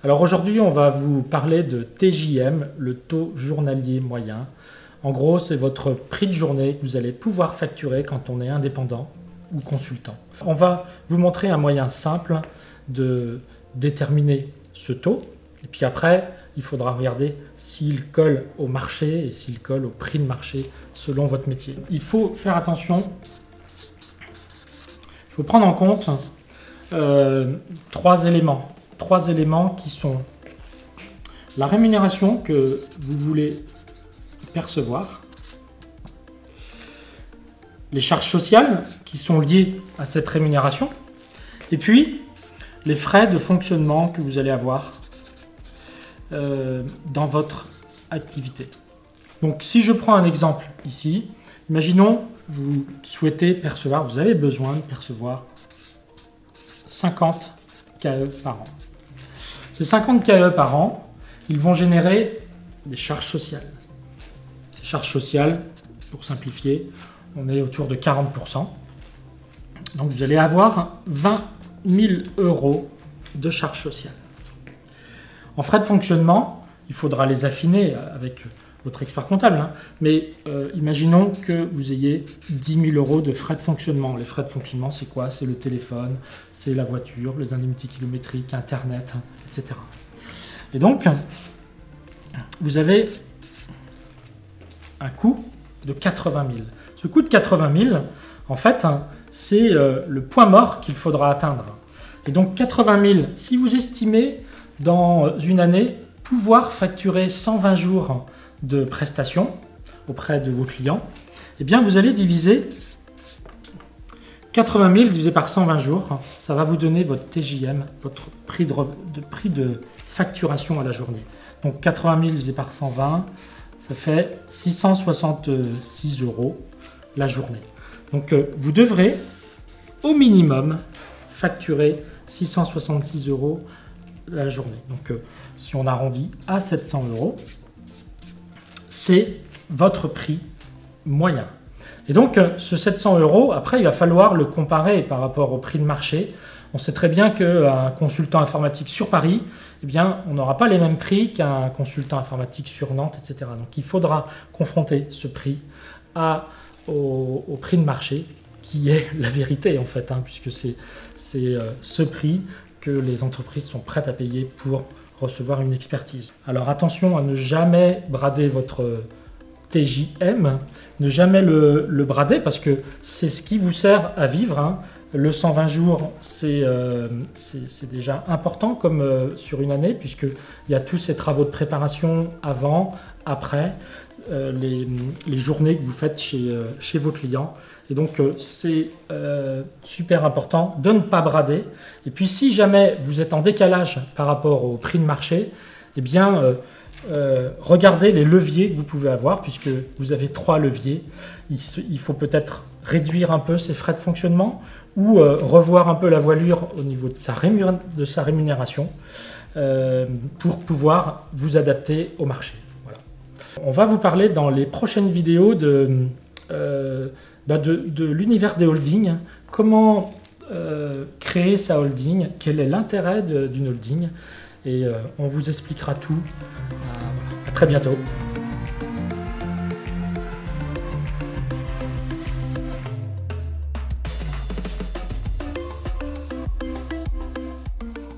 Alors aujourd'hui, on va vous parler de TJM, le taux journalier moyen. En gros, c'est votre prix de journée que vous allez pouvoir facturer quand on est indépendant ou consultant. On va vous montrer un moyen simple de déterminer ce taux. Et puis après, il faudra regarder s'il colle au marché et s'il colle au prix de marché selon votre métier. Il faut faire attention. Il faut prendre en compte trois éléments. Trois éléments qui sont la rémunération que vous voulez percevoir, les charges sociales qui sont liées à cette rémunération, et puis les frais de fonctionnement que vous allez avoir dans votre activité. Donc si je prends un exemple ici, imaginons vous souhaitez percevoir, vous avez besoin de percevoir 50 KE par an. Ces 50 KE par an, ils vont générer des charges sociales. Ces charges sociales, pour simplifier, on est autour de 40%. Donc vous allez avoir 20 000 € de charges sociales. En frais de fonctionnement, il faudra les affiner avec votre expert comptable, hein, mais imaginons que vous ayez 10 000 € de frais de fonctionnement. Les frais de fonctionnement, c'est quoi? C'est le téléphone, c'est la voiture, les indemnités kilométriques, Internet, etc. Et donc, vous avez un coût de 80 000. Ce coût de 80 000, en fait, c'est le point mort qu'il faudra atteindre. Et donc 80 000, si vous estimez dans une année pouvoir facturer 120 jours de prestations auprès de vos clients, eh bien vous allez diviser 80 000 divisé par 120 jours, ça va vous donner votre TJM, votre prix de facturation à la journée. Donc 80 000 divisé par 120, ça fait 666 € la journée. Donc vous devrez au minimum facturer 666 € la journée. Donc si on arrondit à 700 €, c'est votre prix moyen. Et donc ce 700 €, après il va falloir le comparer par rapport au prix de marché. On sait très bien qu'un consultant informatique sur Paris, eh bien, on n'aura pas les mêmes prix qu'un consultant informatique sur Nantes, etc. Donc il faudra confronter ce prix au prix de marché, qui est la vérité en fait, hein, puisque c'est ce prix que les entreprises sont prêtes à payer pour recevoir une expertise. Alors attention à ne jamais brader votre TJM, ne jamais le brader parce que c'est ce qui vous sert à vivre, hein. Le 120 jours, c'est déjà important comme sur une année, puisqu'il y a tous ces travaux de préparation avant, après, les journées que vous faites chez vos clients. Et donc, c'est super important de ne pas brader. Et puis, si jamais vous êtes en décalage par rapport au prix de marché, eh bien, regardez les leviers que vous pouvez avoir, puisque vous avez 3 leviers. Il faut peut-être réduire un peu ses frais de fonctionnement ou revoir un peu la voilure au niveau de sa rémunération pour pouvoir vous adapter au marché. Voilà. On va vous parler dans les prochaines vidéos de l'univers des holdings, comment créer sa holding, quel est l'intérêt d'une holding, et on vous expliquera tout. À très bientôt.